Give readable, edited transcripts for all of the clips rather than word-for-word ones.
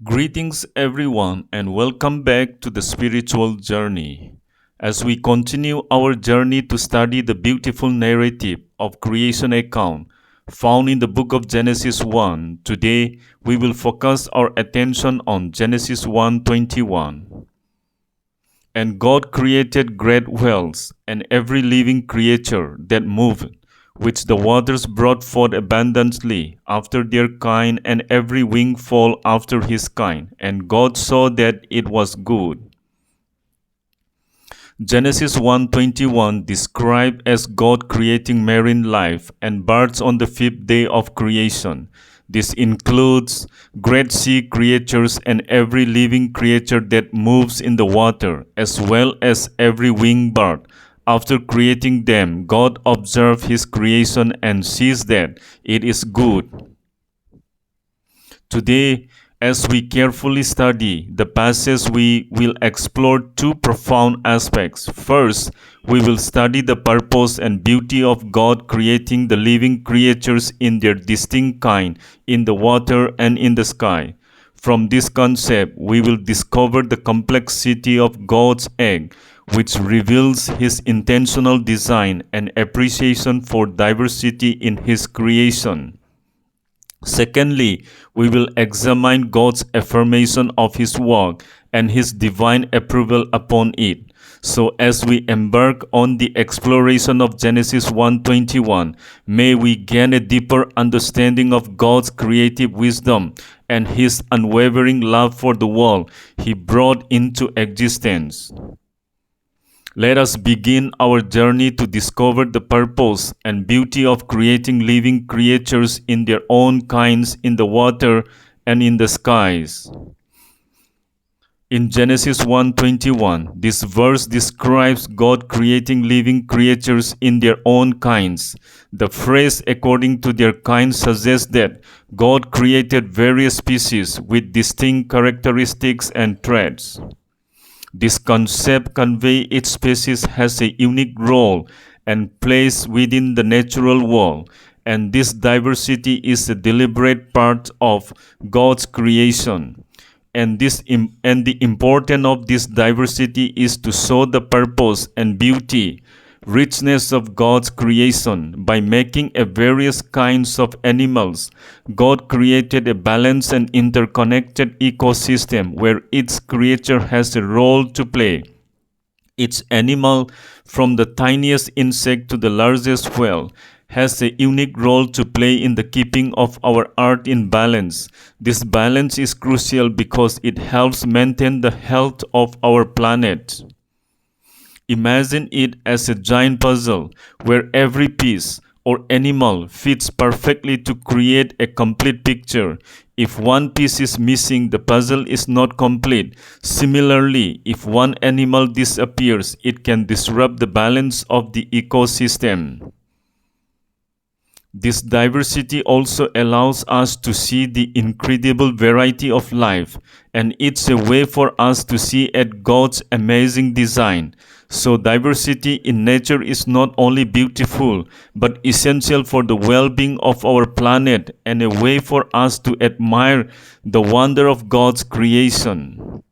Greetings, everyone, and welcome back to the spiritual journey. As we continue our journey to study the beautiful narrative of creation account found in the book of Genesis 1, today we will focus our attention on Genesis 1:21. And God created great whales and every living creature that moved, which the waters brought forth abundantly after their kind, and every winged fowl after his kind. And God saw that it was good. Genesis 1:21 described as God creating marine life and birds on the fifth day of creation. This includes great sea creatures and every living creature that moves in the water, as well as every winged bird. After creating them, God observed his creation and sees that it is good. Today, as we carefully study the passage, we will explore two profound aspects. First, we will study the purpose and beauty of God creating the living creatures in their distinct kind in the water and in the sky. From this concept, we will discover the complexity of God's act, which reveals his intentional design and appreciation for diversity in his creation. Secondly, we will examine God's affirmation of his work and his divine approval upon it. So as we embark on the exploration of Genesis 1:21, may we gain a deeper understanding of God's creative wisdom and his unwavering love for the world he brought into existence. Let us begin our journey to discover the purpose and beauty of creating living creatures in their own kinds in the water and in the skies. In Genesis 1:21, this verse describes God creating living creatures in their own kinds. The phrase "according to their kind" suggests that God created various species with distinct characteristics and traits. This concept conveys each species has a unique role and place within the natural world, and this diversity is a deliberate part of God's creation. And the importance of this diversity is to show the purpose and beauty, richness of God's creation. By making a various kinds of animals, God created a balanced and interconnected ecosystem where each creature has a role to play. Each animal, from the tiniest insect to the largest whale, has a unique role to play in the keeping of our earth in balance. This balance is crucial because it helps maintain the health of our planet. Imagine it as a giant puzzle where every piece or animal fits perfectly to create a complete picture. If one piece is missing, the puzzle is not complete. Similarly, if one animal disappears, it can disrupt the balance of the ecosystem. This diversity also allows us to see the incredible variety of life, and it's a way for us to see at God's amazing design. So diversity in nature is not only beautiful, but essential for the well-being of our planet and a way for us to admire the wonder of God's creation.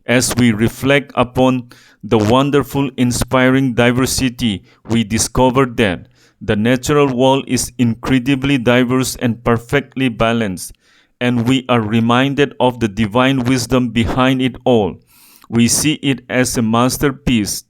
As we reflect upon the wonderful, inspiring diversity, we discover that the natural world is incredibly diverse and perfectly balanced, and we are reminded of the divine wisdom behind it all. We see it as a masterpiece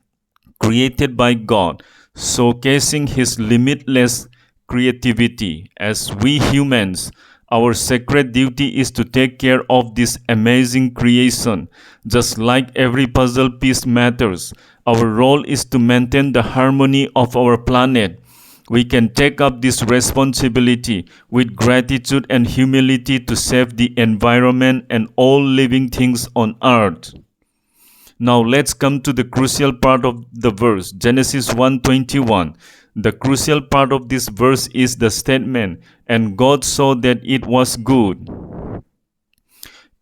created by God, showcasing his limitless creativity. As we humans, our sacred duty is to take care of this amazing creation. Just like every puzzle piece matters, our role is to maintain the harmony of our planet. We can take up this responsibility with gratitude and humility to save the environment and all living things on earth. Now let's come to the crucial part of the verse, Genesis 1:21. The crucial part of this verse is the statement, "And God saw that it was good."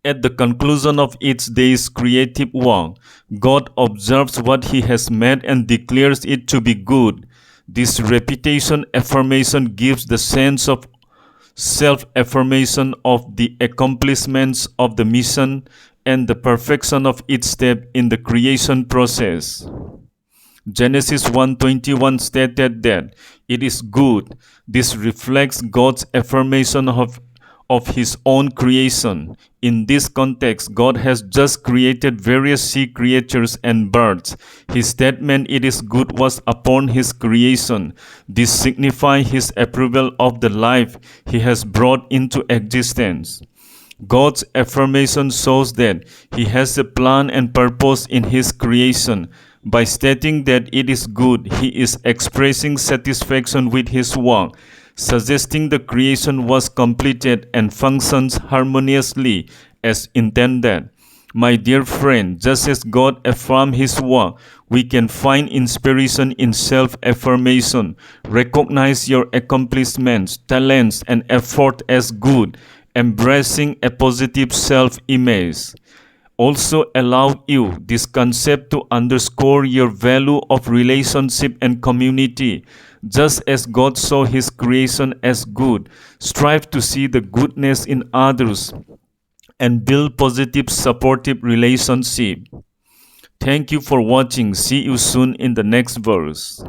At the conclusion of each day's creative work, God observes what he has made and declares it to be good. This repetition affirmation gives the sense of self-affirmation of the accomplishments of the mission, and the perfection of each step in the creation process. Genesis 1:21 stated that it is good. This reflects God's affirmation of his own creation. In this context, God has just created various sea creatures and birds. His statement, "it is good," was upon his creation. This signifies his approval of the life he has brought into existence. God's affirmation shows that he has a plan and purpose in his creation. By stating that it is good, he is expressing satisfaction with his work, suggesting the creation was completed and functions harmoniously as intended. My dear friend, just as God affirmed his work, we can find inspiration in self-affirmation. Recognize your accomplishments, talents, and effort as good, embracing a positive self-image. Also allow you this concept to underscore your value of relationship and community. Just as God saw his creation as good, strive to see the goodness in others and build positive supportive relationship. Thank you for watching. See you soon in the next verse.